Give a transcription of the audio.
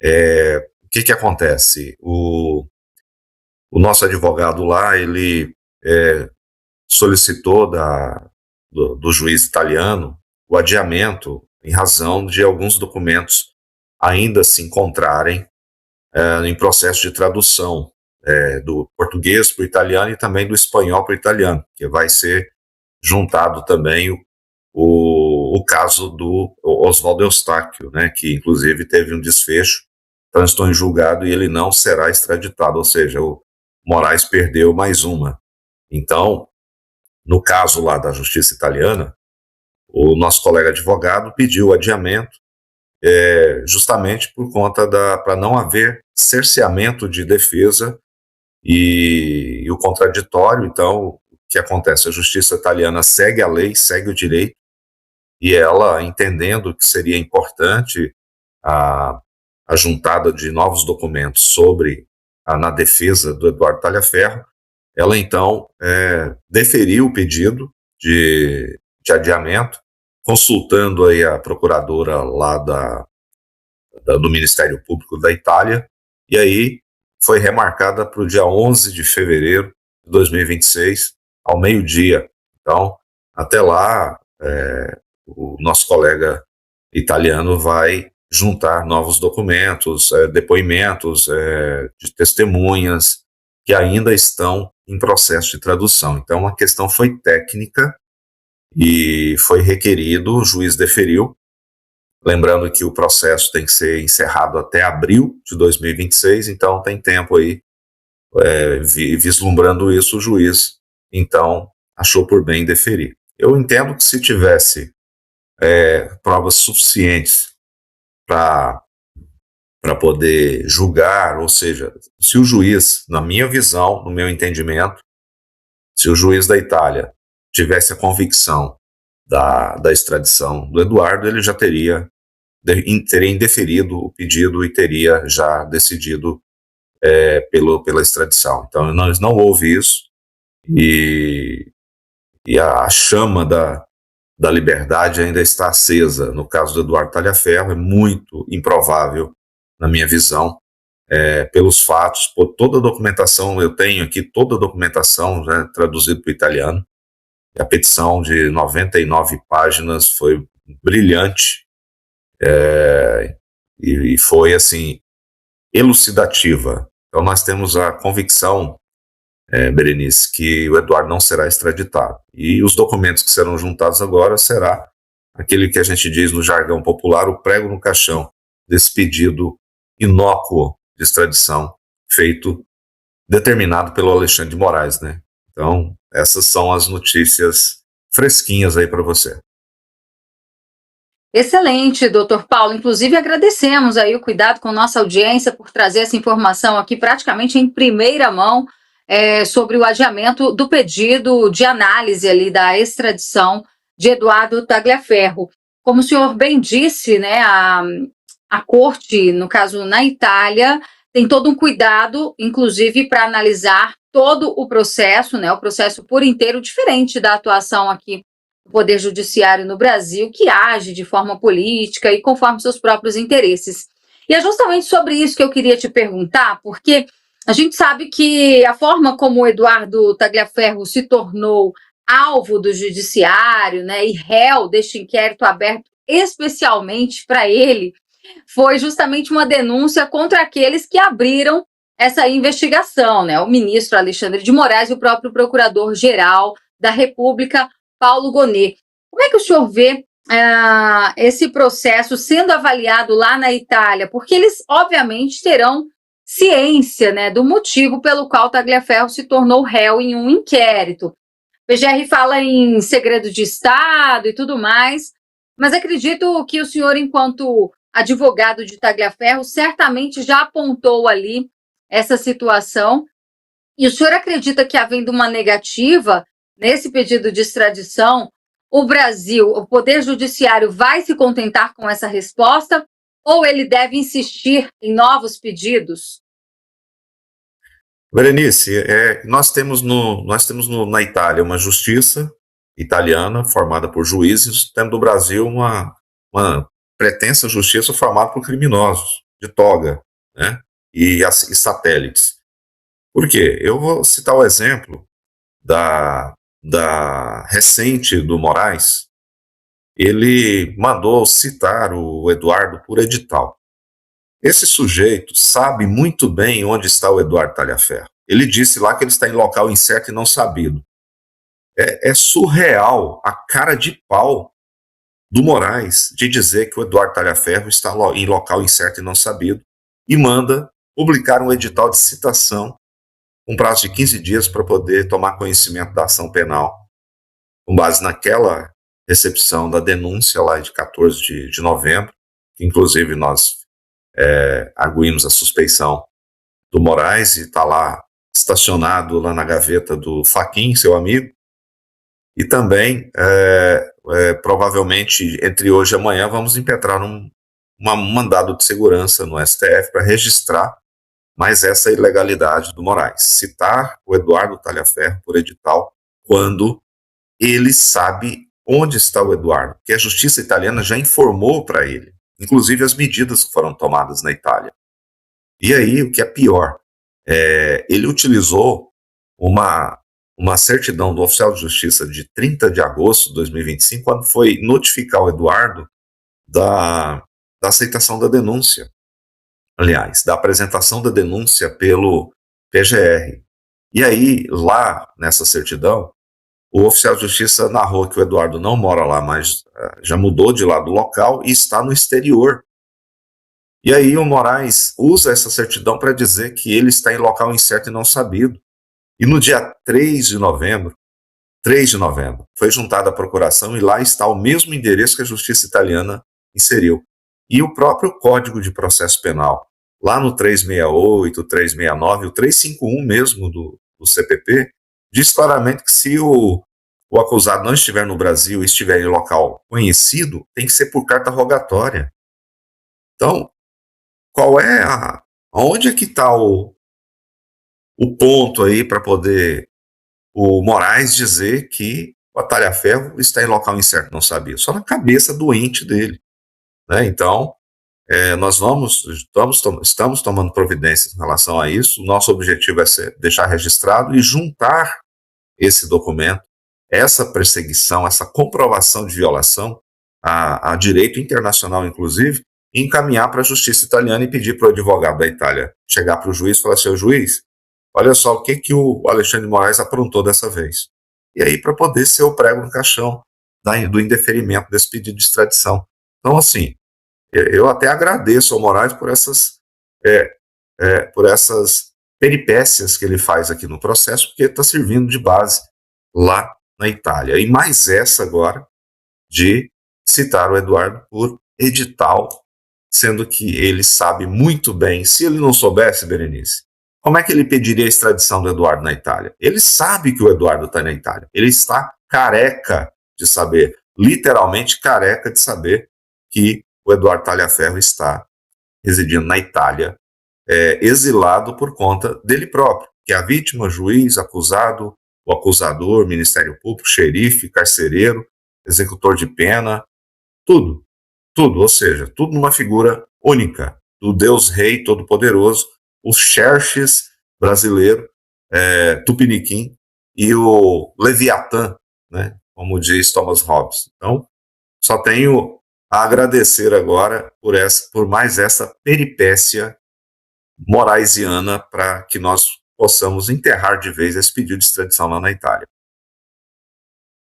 O que acontece? O nosso advogado lá, ele solicitou do juiz italiano o adiamento em razão de alguns documentos ainda se encontrarem em processo de tradução do português para o italiano e também do espanhol para o italiano, que vai ser juntado também o caso do Oswaldo Eustáquio, né, que inclusive teve um desfecho, transitou em julgado e ele não será extraditado, ou seja, o Moraes perdeu mais uma. Então, no caso lá da justiça italiana, o nosso colega advogado pediu adiamento justamente por conta para não haver cerceamento de defesa e o contraditório. Então, o que acontece? A justiça italiana segue a lei, segue o direito, e ela, entendendo que seria importante a juntada de novos documentos na defesa do Eduardo Tagliaferro, ela então deferiu o pedido de adiamento, consultando aí a procuradora lá do Ministério Público da Itália, e aí foi remarcada para o dia 11 de fevereiro de 2026, ao meio-dia. Então, até lá, o nosso colega italiano vai juntar novos documentos, depoimentos de testemunhas que ainda estão em processo de tradução. Então, a questão foi técnica e foi requerido, o juiz deferiu, lembrando que o processo tem que ser encerrado até abril de 2026, então tem tempo aí, vislumbrando isso, o juiz, então, achou por bem deferir. Eu entendo que se tivesse provas suficientes para poder julgar, ou seja, se o juiz, na minha visão, no meu entendimento, se o juiz da Itália tivesse a convicção da extradição do Eduardo, ele já teria indeferido o pedido e teria já decidido pela extradição. Então, não houve isso, e a chama da liberdade ainda está acesa. No caso do Eduardo Tagliaferro, é muito improvável, na minha visão, pelos fatos, por toda a documentação. Eu tenho aqui toda a documentação, né, traduzida para o italiano. A petição de 99 páginas foi brilhante, e foi, assim, elucidativa. Então, nós temos a convicção, Berenice, que o Eduardo não será extraditado. E os documentos que serão juntados agora será aquele que a gente diz no jargão popular, o prego no caixão desse pedido inócuo de extradição determinado pelo Alexandre de Moraes, né? Então, essas são as notícias fresquinhas aí para você. Excelente, doutor Paulo. Inclusive, agradecemos aí o cuidado com nossa audiência por trazer essa informação aqui praticamente em primeira mão sobre o adiamento do pedido de análise ali da extradição de Eduardo Tagliaferro. Como o senhor bem disse, né, a corte, no caso na Itália, tem todo um cuidado, inclusive para analisar todo o processo, né, o processo por inteiro, diferente da atuação aqui do Poder Judiciário no Brasil, que age de forma política e conforme seus próprios interesses. E é justamente sobre isso que eu queria te perguntar, porque a gente sabe que a forma como o Eduardo Tagliaferro se tornou alvo do judiciário, né, e réu deste inquérito aberto especialmente para ele, foi justamente uma denúncia contra aqueles que abriram essa investigação, né, o ministro Alexandre de Moraes e o próprio procurador-geral da República, Paulo Gonet. Como é que o senhor vê esse processo sendo avaliado lá na Itália? Porque eles, obviamente, terão ciência, né, do motivo pelo qual Tagliaferro se tornou réu em um inquérito. O PGR fala em segredo de Estado e tudo mais, mas acredito que o senhor, enquanto advogado de Tagliaferro, certamente já apontou ali essa situação. E o senhor acredita que, havendo uma negativa nesse pedido de extradição, o Brasil, o Poder Judiciário, vai se contentar com essa resposta ou ele deve insistir em novos pedidos? Berenice, nós temos na Itália uma justiça italiana formada por juízes, temos no Brasil uma pretensa justiça formada por criminosos. de toga, né? E satélites. Por quê? Eu vou citar o exemplo da recente do Moraes. Ele mandou citar o Eduardo por edital. Esse sujeito sabe muito bem onde está o Eduardo Talhaferro. Ele disse lá que ele está em local incerto e não sabido. É surreal a cara de pau do Moraes de dizer que o Eduardo Talhaferro está em local incerto e não sabido e manda publicar um edital de citação com prazo de 15 dias para poder tomar conhecimento da ação penal, com base naquela recepção da denúncia lá de 14 de novembro, que inclusive nós arguímos a suspeição do Moraes e está lá estacionado lá na gaveta do Fachin, seu amigo, e também provavelmente entre hoje e amanhã vamos impetrar um mandado de segurança no STF para registrar mais essa ilegalidade do Moraes, citar o Eduardo Talhaferro por edital quando ele sabe onde está o Eduardo, que a justiça italiana já informou para ele, inclusive as medidas que foram tomadas na Itália. E aí, o que é pior, ele utilizou uma certidão do oficial de justiça de 30 de agosto de 2025, quando foi notificar o Eduardo da aceitação da denúncia, aliás, da apresentação da denúncia pelo PGR. E aí, lá nessa certidão, o oficial de justiça narrou que o Eduardo não mora lá, mas já mudou de lá do local e está no exterior. E aí o Moraes usa essa certidão para dizer que ele está em local incerto e não sabido. E no dia 3 de novembro, foi juntada a procuração e lá está o mesmo endereço que a justiça italiana inseriu. E o próprio Código de Processo Penal, lá no 368, 369, o 351 mesmo do CPP, diz claramente que se o acusado não estiver no Brasil e estiver em local conhecido, tem que ser por carta rogatória. Então, onde é que está o ponto aí para poder o Moraes dizer que o Talhaferro está em local incerto? Não sabia, só na cabeça doente dele, né? Então, nós estamos tomando providências em relação a isso. O nosso objetivo é deixar registrado e juntar esse documento, essa perseguição, essa comprovação de violação a direito internacional, inclusive, e encaminhar para a justiça italiana e pedir para o advogado da Itália chegar para o juiz e falar: seu juiz, olha só o que o Alexandre de Moraes aprontou dessa vez. E aí, para poder ser o prego no caixão do indeferimento desse pedido de extradição. Então, assim, eu até agradeço ao Moraes por essas peripécias que ele faz aqui no processo, porque está servindo de base lá na Itália. E mais essa agora de citar o Eduardo por edital, sendo que ele sabe muito bem. Se ele não soubesse, Berenice, como é que ele pediria a extradição do Eduardo na Itália? Ele sabe que o Eduardo está na Itália. Ele está careca de saber, literalmente careca de saber que o Eduardo Talhaferro está residindo na Itália, exilado por conta dele próprio, que é a vítima, juiz, acusado, o acusador, Ministério Público, xerife, carcereiro, executor de pena, tudo, ou seja, tudo numa figura única, do Deus Rei Todo-Poderoso, o Xerxes brasileiro, Tupiniquim, e o Leviatã, né, como diz Thomas Hobbes. Então, só tenho a agradecer agora por mais essa peripécia moraesiana para que nós possamos enterrar de vez esse pedido de extradição lá na Itália.